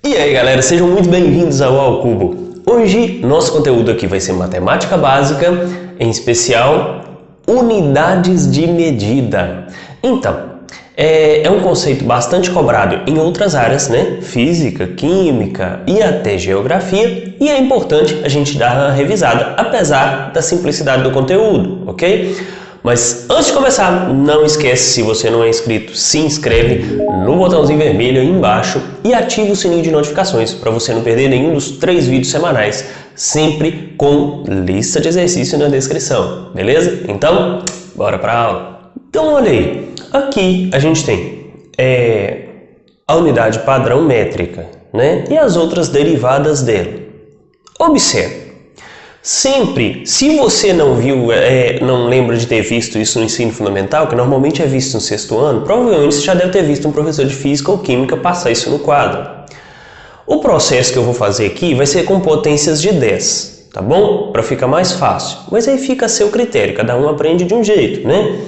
E aí galera, sejam muito bem-vindos ao Ao Cubo. Hoje nosso conteúdo aqui vai ser matemática básica, em especial unidades de medida. Então, é um conceito bastante cobrado em outras áreas, né? Física, química e até geografia, e é importante a gente dar uma revisada, apesar da simplicidade do conteúdo, ok? Mas antes de começar, não esquece, se você não é inscrito, se inscreve no botãozinho vermelho aí embaixo e ative o sininho de notificações para você não perder nenhum dos 3 vídeos semanais, sempre com lista de exercício na descrição, beleza? Então, bora para a aula. Então, olha aí, aqui a gente tem a unidade padrão métrica, né? E as outras derivadas dela. Observe. Sempre, se você não viu, não lembra de ter visto isso no ensino fundamental, que normalmente é visto no 6º ano, provavelmente você já deve ter visto um professor de física ou química passar isso no quadro. O processo que eu vou fazer aqui vai ser com potências de 10, tá bom? Para ficar mais fácil. Mas aí fica a seu critério, cada um aprende de um jeito, né?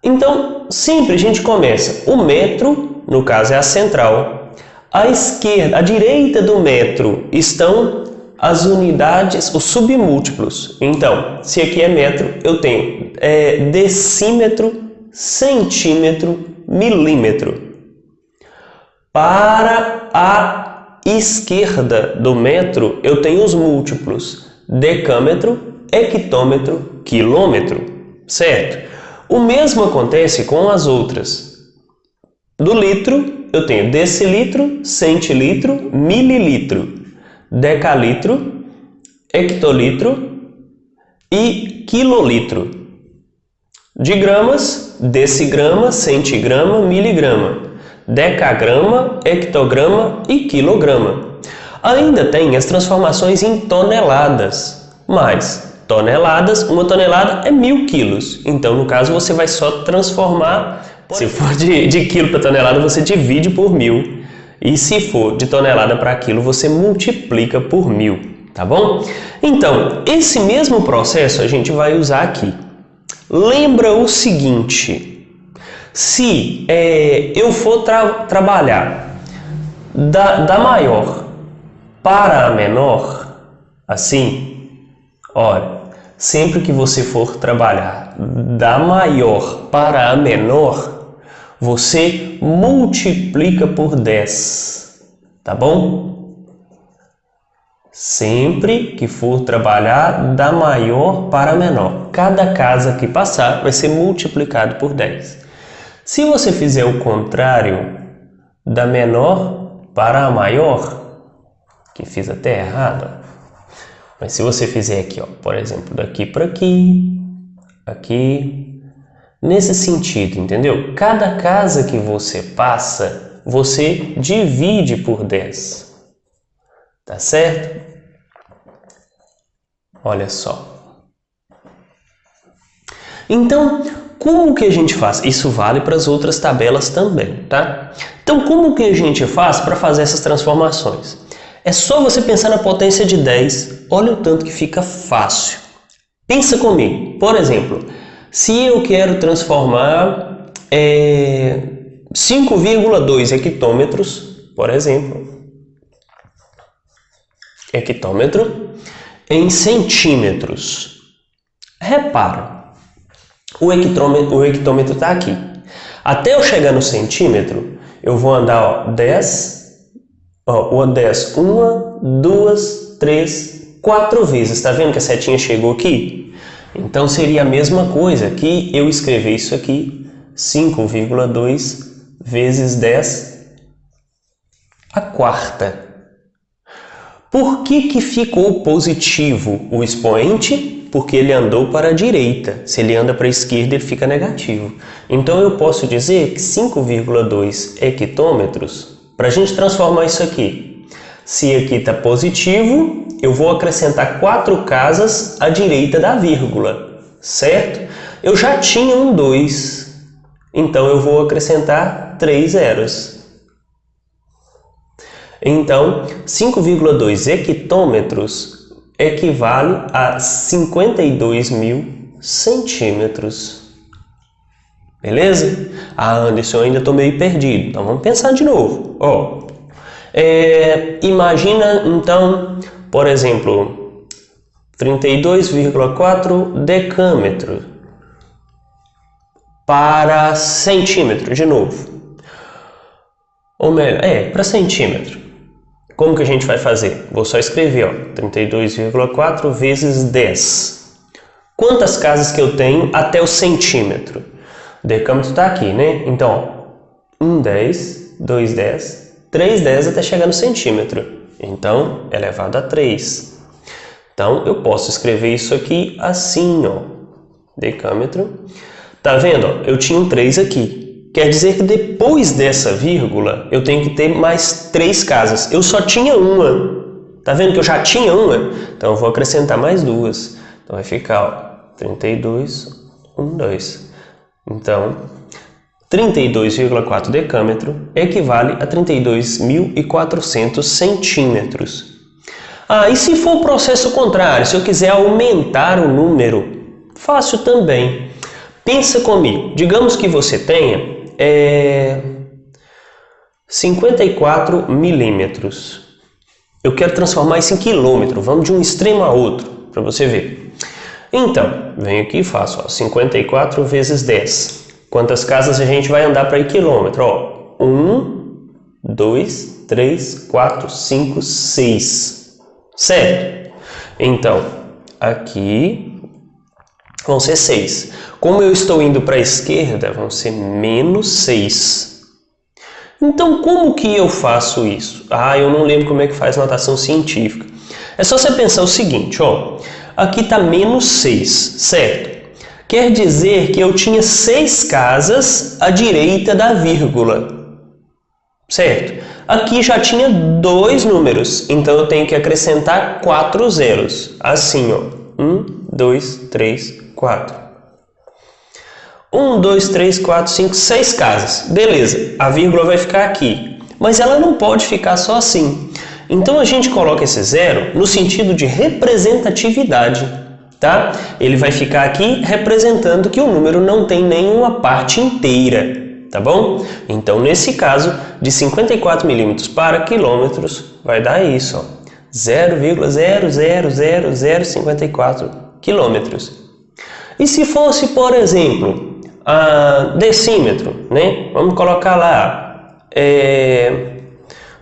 Então, sempre a gente começa. O metro, no caso é a central. À esquerda, à direita do metro estão as unidades, os submúltiplos. Então, se aqui é metro, eu tenho decímetro, centímetro, milímetro. Para a esquerda do metro, eu tenho os múltiplos: decâmetro, hectômetro, quilômetro, certo? O mesmo acontece com as outras. Do litro, eu tenho decilitro, centilitro, mililitro, decalitro, hectolitro e quilolitro. De gramas, decigrama, centigrama, miligrama, decagrama, hectograma e quilograma. Ainda tem as transformações em toneladas, mas toneladas, uma tonelada é 1000 quilos. Então, no caso, você vai só transformar, se for de quilo para tonelada, você divide por 1000. E se for de tonelada para quilo, você multiplica por 1000, tá bom? Então, esse mesmo processo a gente vai usar aqui. Lembra o seguinte: se eu for trabalhar da maior para a menor, assim, olha, sempre que você for trabalhar da maior para a menor, você multiplica por 10, tá bom? Sempre que for trabalhar da maior para a menor, cada casa que passar vai ser multiplicado por 10. Se você fizer o contrário, da menor para a maior, que fiz até errado, mas se você fizer aqui, ó, por exemplo, daqui para aqui, aqui, nesse sentido, entendeu? Cada casa que você passa, você divide por 10. Tá certo? Olha só. Então, como que a gente faz? Isso vale para as outras tabelas também, tá? Então, como que a gente faz para fazer essas transformações? É só você pensar na potência de 10. Olha o tanto que fica fácil. Pensa comigo. Por exemplo, se eu quero transformar 5,2 hectômetros, por exemplo, hectômetro, em centímetros. Repara, o hectômetro está aqui. Até eu chegar no centímetro, eu vou andar 10, o 10, 1, 2, 3, 4 vezes. Está vendo que a setinha chegou aqui? Então, seria a mesma coisa que eu escrever isso aqui, 5,2 vezes 10 a quarta. Por que ficou positivo o expoente? Porque ele andou para a direita. Se ele anda para a esquerda, ele fica negativo. Então, eu posso dizer que 5,2 hectômetros, para a gente transformar isso aqui, se aqui está positivo, eu vou acrescentar 4 casas à direita da vírgula, certo? Eu já tinha um 2, então eu vou acrescentar 3 zeros. Então, 5,2 hectômetros equivale a 52.000 centímetros. Beleza? Ah, Anderson, eu ainda estou meio perdido. Então, vamos pensar de novo. Imagina, então, por exemplo, 32,4 decâmetros para centímetro, de novo. Ou melhor, para centímetro. Como que a gente vai fazer? Vou só escrever, ó, 32,4 vezes 10. Quantas casas que eu tenho até o centímetro? O decâmetro está aqui, né? Então, 1 10, 2 10, 3 10 até chegar no centímetro. Então, elevado a 3. Então, eu posso escrever isso aqui assim, ó. Decâmetro. Tá vendo? Ó? Eu tinha um 3 aqui. Quer dizer que depois dessa vírgula, eu tenho que ter mais 3 casas. Eu só tinha uma. Tá vendo que eu já tinha uma? Então, eu vou acrescentar mais 2. Então, vai ficar, ó, 32, 1, 2. Então, 32,4 decâmetro equivale a 32.400 centímetros. E se for o processo contrário, se eu quiser aumentar o número, fácil também. Pensa comigo, digamos que você tenha 54 milímetros. Eu quero transformar isso em quilômetro, vamos de um extremo a outro, para você ver. Então, venho aqui e faço, ó, 54 vezes 10. Quantas casas a gente vai andar para ir quilômetro? Ó, 1, 2, 3, 4, 5, 6. Certo? Então, aqui vão ser 6. Como eu estou indo para a esquerda, vão ser menos 6. Então, como que eu faço isso? Eu não lembro como é que faz notação científica. É só você pensar o seguinte, ó. Aqui está menos 6, certo? Quer dizer que eu tinha 6 casas à direita da vírgula, certo? Aqui já tinha 2 números, então eu tenho que acrescentar 4 zeros. Assim, ó. 1, 2, 3, 4. 1, 2, 3, 4, 5, 6 casas. Beleza, a vírgula vai ficar aqui. Mas ela não pode ficar só assim. Então a gente coloca esse zero no sentido de representatividade, tá? Ele vai ficar aqui representando que o número não tem nenhuma parte inteira, tá bom? Então nesse caso, de 54 milímetros para quilômetros, vai dar isso, ó, 0,00054 quilômetros. E se fosse, por exemplo, decímetro, né? Vamos colocar lá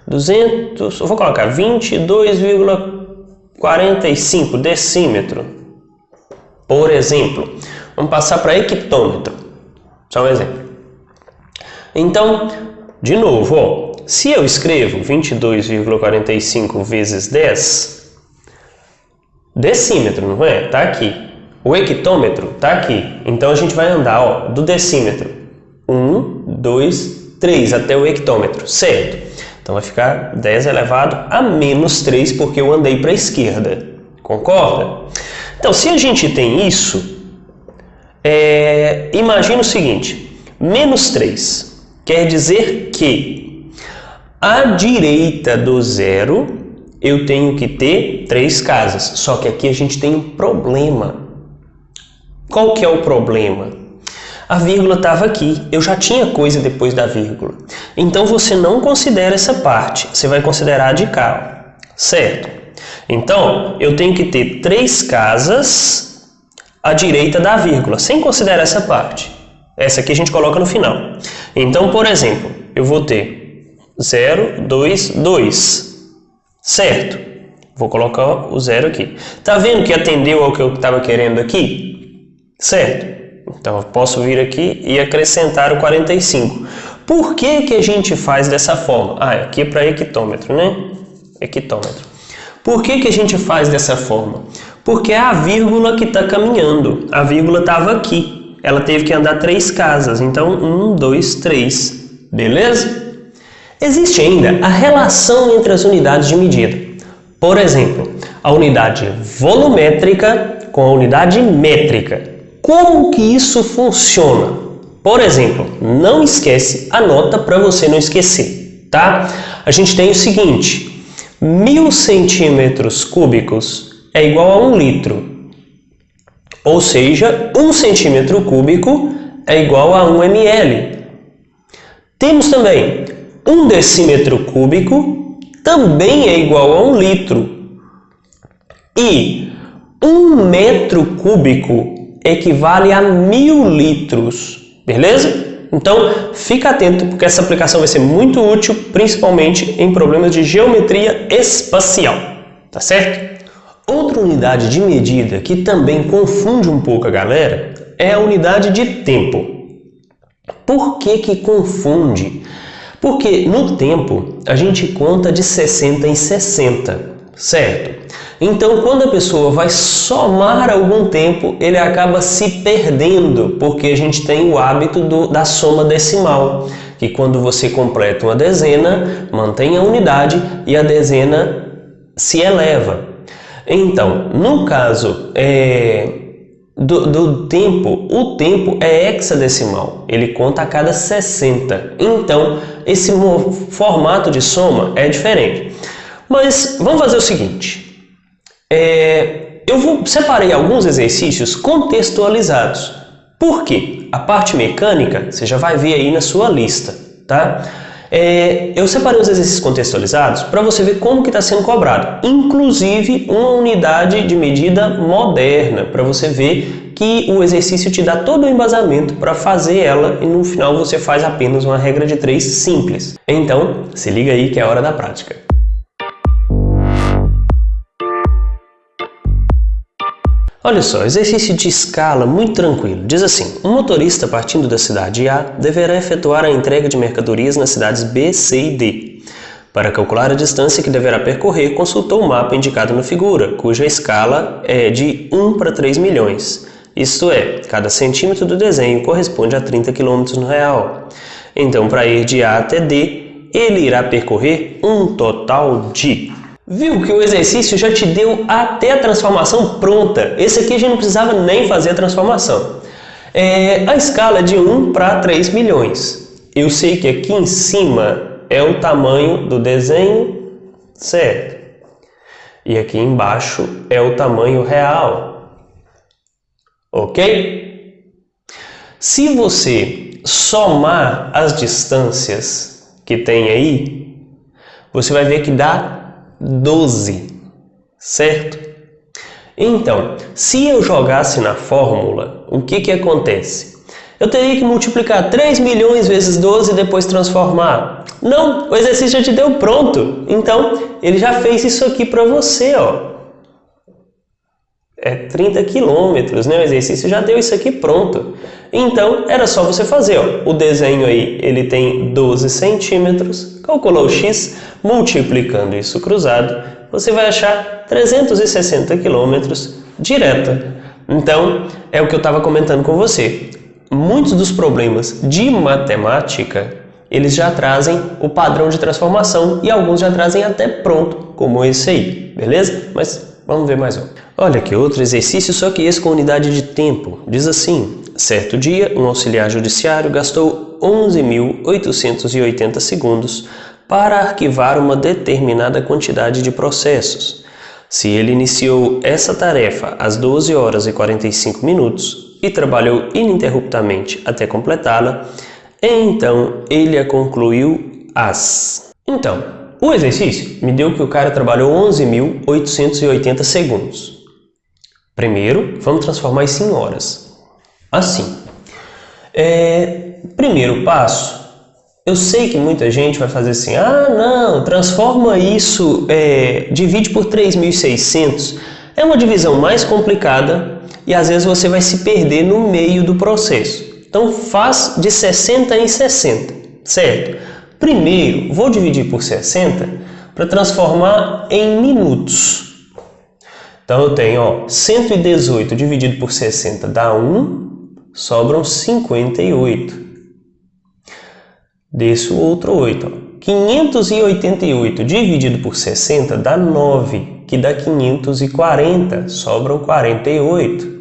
200, eu vou colocar 22,45 decímetro, por exemplo. Vamos passar para hectômetro, só um exemplo. Então, de novo, ó, se eu escrevo 22,45 vezes 10, decímetro, não é? Tá aqui. O hectômetro tá aqui. Então a gente vai andar, ó, do decímetro 1, 2, 3 até o hectômetro, certo? Então vai ficar 10 elevado a menos 3 porque eu andei para a esquerda. Concorda? Então, se a gente tem isso, imagina o seguinte, menos 3 quer dizer que à direita do zero eu tenho que ter 3 casas. Só que aqui a gente tem um problema. Qual que é o problema? A vírgula estava aqui, eu já tinha coisa depois da vírgula. Então você não considera essa parte, você vai considerar a de cá, certo? Então, eu tenho que ter 3 casas à direita da vírgula, sem considerar essa parte. Essa aqui a gente coloca no final. Então, por exemplo, eu vou ter 0, 2, 2, certo? Vou colocar o 0 aqui. Tá vendo que atendeu ao que eu estava querendo aqui? Certo? Então, eu posso vir aqui e acrescentar o 45. Por que que a gente faz dessa forma? Aqui é para hectômetro, né? Hectômetro. Por que que a gente faz dessa forma? Porque é a vírgula que está caminhando. A vírgula estava aqui. Ela teve que andar 3 casas. Então, 1, 2, 3. Beleza? Existe ainda a relação entre as unidades de medida. Por exemplo, a unidade volumétrica com a unidade métrica. Como que isso funciona? Por exemplo, não esquece, anota para você não esquecer, tá? A gente tem o seguinte, 1000 centímetros cúbicos é igual a 1 litro. Ou seja, 1 centímetro cúbico é igual a 1 ml. Temos também 1 decímetro cúbico também é igual a 1 litro. E 1 metro cúbico equivale a 1000 litros, beleza? Então, fica atento, porque essa aplicação vai ser muito útil, principalmente em problemas de geometria espacial, tá certo? Outra unidade de medida que também confunde um pouco a galera é a unidade de tempo. Por que que confunde? Porque no tempo a gente conta de 60 em 60, certo? Então, quando a pessoa vai somar algum tempo, ele acaba se perdendo, porque a gente tem o hábito da soma decimal, que quando você completa uma dezena, mantém a unidade e a dezena se eleva. Então, no caso do tempo, o tempo é hexadecimal, ele conta a cada 60. Então, esse formato de soma é diferente. Mas vamos fazer o seguinte. Eu separei alguns exercícios contextualizados. Por quê? A parte mecânica você já vai ver aí na sua lista, tá? Eu separei os exercícios contextualizados para você ver como que está sendo cobrado, inclusive uma unidade de medida moderna, para você ver que o exercício te dá todo o embasamento para fazer ela e no final você faz apenas uma regra de 3 simples. Então, se liga aí que é a hora da prática. Olha só, exercício de escala muito tranquilo. Diz assim: um motorista partindo da cidade A deverá efetuar a entrega de mercadorias nas cidades B, C e D. Para calcular a distância que deverá percorrer, consultou o mapa indicado na figura, cuja escala é de 1 para 3 milhões. Isto é, cada centímetro do desenho corresponde a 30 km no real. Então, para ir de A até D, ele irá percorrer um total de... Viu que o exercício já te deu até a transformação pronta? Esse aqui a gente não precisava nem fazer a transformação. A escala é de 1 para 3 milhões. Eu sei que aqui em cima é o tamanho do desenho, certo? E aqui embaixo é o tamanho real. Ok? Se você somar as distâncias que tem aí, você vai ver que dá 12, certo? Então, se eu jogasse na fórmula, o que acontece? Eu teria que multiplicar 3 milhões vezes 12 e depois transformar. Não, o exercício já te deu pronto. Então, ele já fez isso aqui para você, ó. É 30 quilômetros, né? O exercício já deu isso aqui pronto. Então, era só você fazer, ó. O desenho aí, ele tem 12 centímetros. Calculou o x, multiplicando isso cruzado, você vai achar 360 quilômetros direto. Então, é o que eu estava comentando com você. Muitos dos problemas de matemática, eles já trazem o padrão de transformação e alguns já trazem até pronto, como esse aí, beleza? Mas vamos ver mais um. Olha aqui, outro exercício, só que esse com unidade de tempo. Diz assim: certo dia, um auxiliar judiciário gastou 11.880 segundos para arquivar uma determinada quantidade de processos. Se ele iniciou essa tarefa às 12 horas e 45 minutos e trabalhou ininterruptamente até completá-la, então ele a concluiu às... Então, o exercício me deu que o cara trabalhou 11.880 segundos. Primeiro, vamos transformar isso em horas. Assim, primeiro passo, eu sei que muita gente vai fazer assim: ah, não, transforma isso, divide por 3.600. É uma divisão mais complicada e às vezes você vai se perder no meio do processo. Então faz de 60 em 60, certo? Primeiro, vou dividir por 60 para transformar em minutos. Então eu tenho, ó, 118 dividido por 60 dá 1, sobram 58. Desço o outro 8. Ó. 588 dividido por 60 dá 9, que dá 540, sobram 48.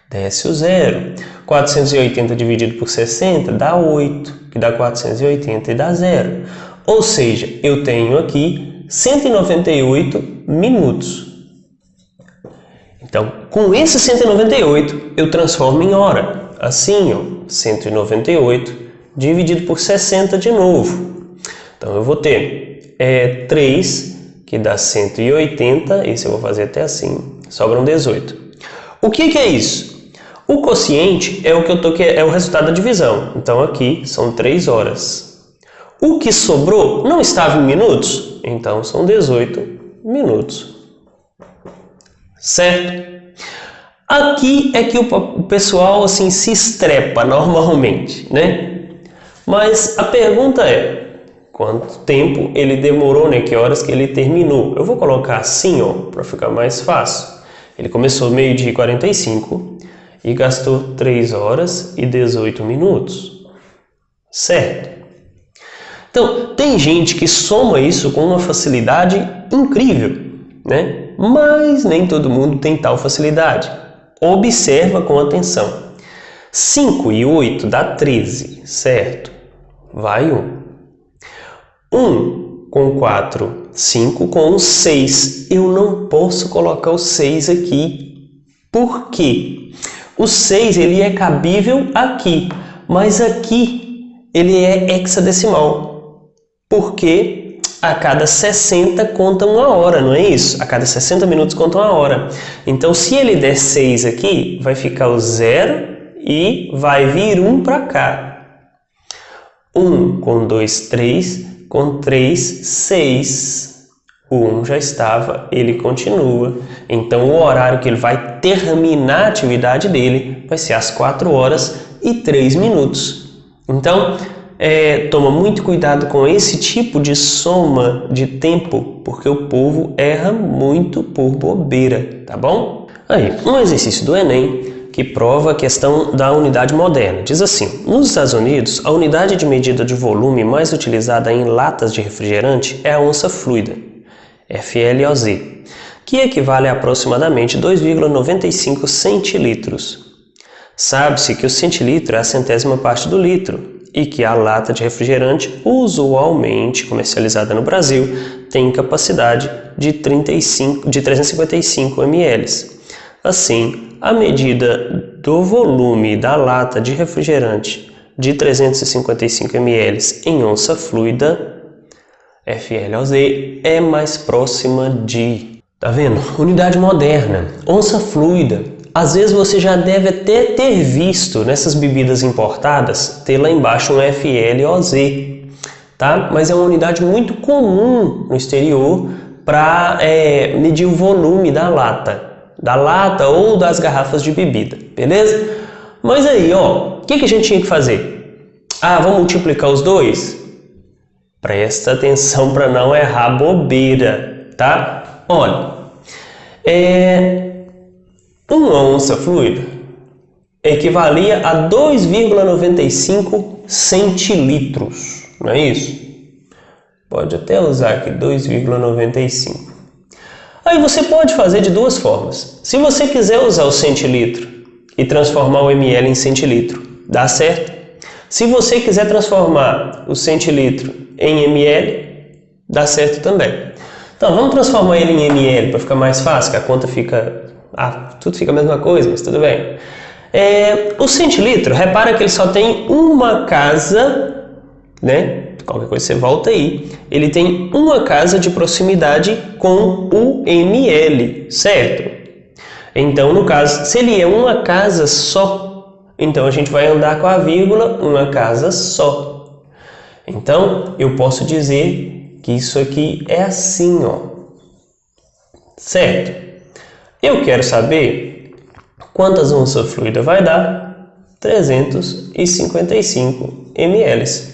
Desce o 0. 480 dividido por 60 dá 8, que dá 480 e dá 0. Ou seja, eu tenho aqui 198 minutos. Então, com esse 198, eu transformo em hora. Assim, ó, 198 dividido por 60 de novo. Então, eu vou ter é 3, que dá 180, esse eu vou fazer até assim, sobram 18. O que é isso? O quociente é o que é o resultado da divisão, então aqui são 3 horas. O que sobrou não estava em minutos, então são 18 minutos. Certo? Aqui é que o pessoal assim se estrepa normalmente, né? Mas a pergunta é, quanto tempo ele demorou, né? Que horas que ele terminou? Eu vou colocar assim, ó, para ficar mais fácil. Ele começou 12h45 e gastou 3 horas e 18 minutos. Certo? Então, tem gente que soma isso com uma facilidade incrível, né? Mas nem todo mundo tem tal facilidade. Observa com atenção. 5 e 8 dá 13, certo? Vai 1. 1 com 4, 5 com 6. Eu não posso colocar o 6 aqui. Por quê? O 6 ele é cabível aqui, mas aqui ele é hexadecimal. Porque a cada 60 conta 1 hora, não é isso? A cada 60 minutos conta 1 hora. Então, se ele der 6 aqui, vai ficar o 0 e vai vir 1 para cá. 1 com 2, 3, com 3, 6. O 1 já estava, ele continua. Então, o horário que ele vai terminar a atividade dele vai ser às 4 horas e 3 minutos. Então, toma muito cuidado com esse tipo de soma de tempo, porque o povo erra muito por bobeira, tá bom? Aí, um exercício do Enem que prova a questão da unidade moderna. Diz assim, nos Estados Unidos, a unidade de medida de volume mais utilizada em latas de refrigerante é a onça fluida, FLOZ, que equivale a aproximadamente 2,95 centilitros. Sabe-se que o centilitro é a centésima parte do litro, e que a lata de refrigerante, usualmente comercializada no Brasil, tem capacidade de 355 ml. Assim, a medida do volume da lata de refrigerante de 355 ml em onça fluida, FLOZ, é mais próxima de... Tá vendo? Unidade moderna, onça fluida. Às vezes você já deve até ter visto nessas bebidas importadas, ter lá embaixo um FLOZ, tá? Mas é uma unidade muito comum no exterior para medir o volume da lata ou das garrafas de bebida, beleza? Mas aí, ó, o que a gente tinha que fazer? Ah, vamos multiplicar os dois? Presta atenção para não errar bobeira, tá? Olha, uma onça fluida equivalia a 2,95 centilitros, não é isso? Pode até usar aqui 2,95. Aí você pode fazer de duas formas. Se você quiser usar o centilitro e transformar o ml em centilitro, dá certo? Se você quiser transformar o centilitro em ml, dá certo também. Então vamos transformar ele em ml para ficar mais fácil, que a conta fica... tudo fica a mesma coisa, mas tudo bem. O centilitro, repara que ele só tem uma casa, né? Qualquer coisa você volta aí. Ele tem uma casa de proximidade com o ml, certo? Então, no caso, se ele é uma casa só, então a gente vai andar com a vírgula, uma casa só. Então, eu posso dizer que isso aqui é assim, ó. Certo? Eu quero saber quantas onças fluidas vai dar 355 ml.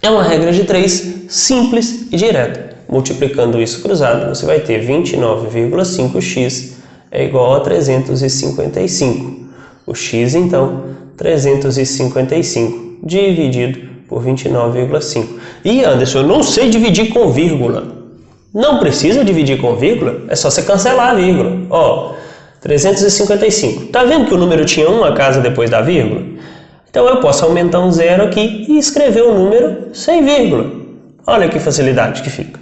É uma regra de 3, simples e direta. Multiplicando isso cruzado, você vai ter 29,5x é igual a 355. O x, então, 355 dividido por 29,5. E Anderson, eu não sei dividir com vírgula. Não precisa dividir com vírgula, é só você cancelar a vírgula. Ó, 355. Tá vendo que o número tinha uma casa depois da vírgula? Então eu posso aumentar um zero aqui e escrever o número sem vírgula. Olha que facilidade que fica.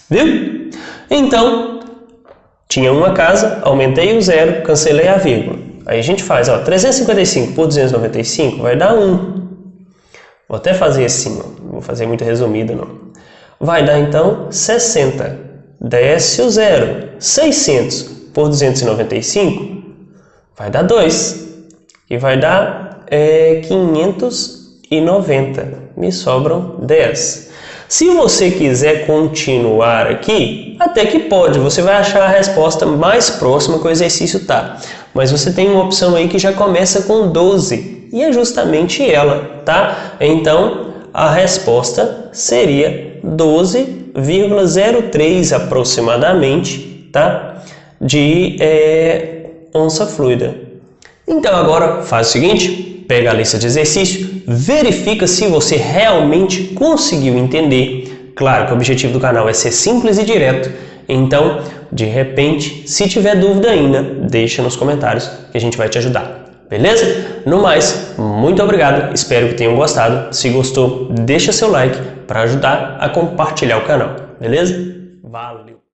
Viu? Então, tinha uma casa, aumentei o zero, cancelei a vírgula. Aí a gente faz, ó, 355 por 295 vai dar 1. Vou até fazer assim, ó. Não vou fazer muito resumida, não. vai dar então 60. Desce o zero. 600 por 295 vai dar 2. E vai dar 590. Me sobram 10. Se você quiser continuar aqui, até que pode, você vai achar a resposta mais próxima que o exercício tá. Mas você tem uma opção aí que já começa com 12, e é justamente ela, tá? Então, a resposta seria 12,03 aproximadamente, tá? De onça fluida. Então agora faz o seguinte, pega a lista de exercícios, verifica se você realmente conseguiu entender. Claro que o objetivo do canal é ser simples e direto, então, de repente, se tiver dúvida ainda, deixa nos comentários que a gente vai te ajudar. Beleza? No mais, muito obrigado, espero que tenham gostado. Se gostou, deixa seu like para ajudar a compartilhar o canal. Beleza? Valeu!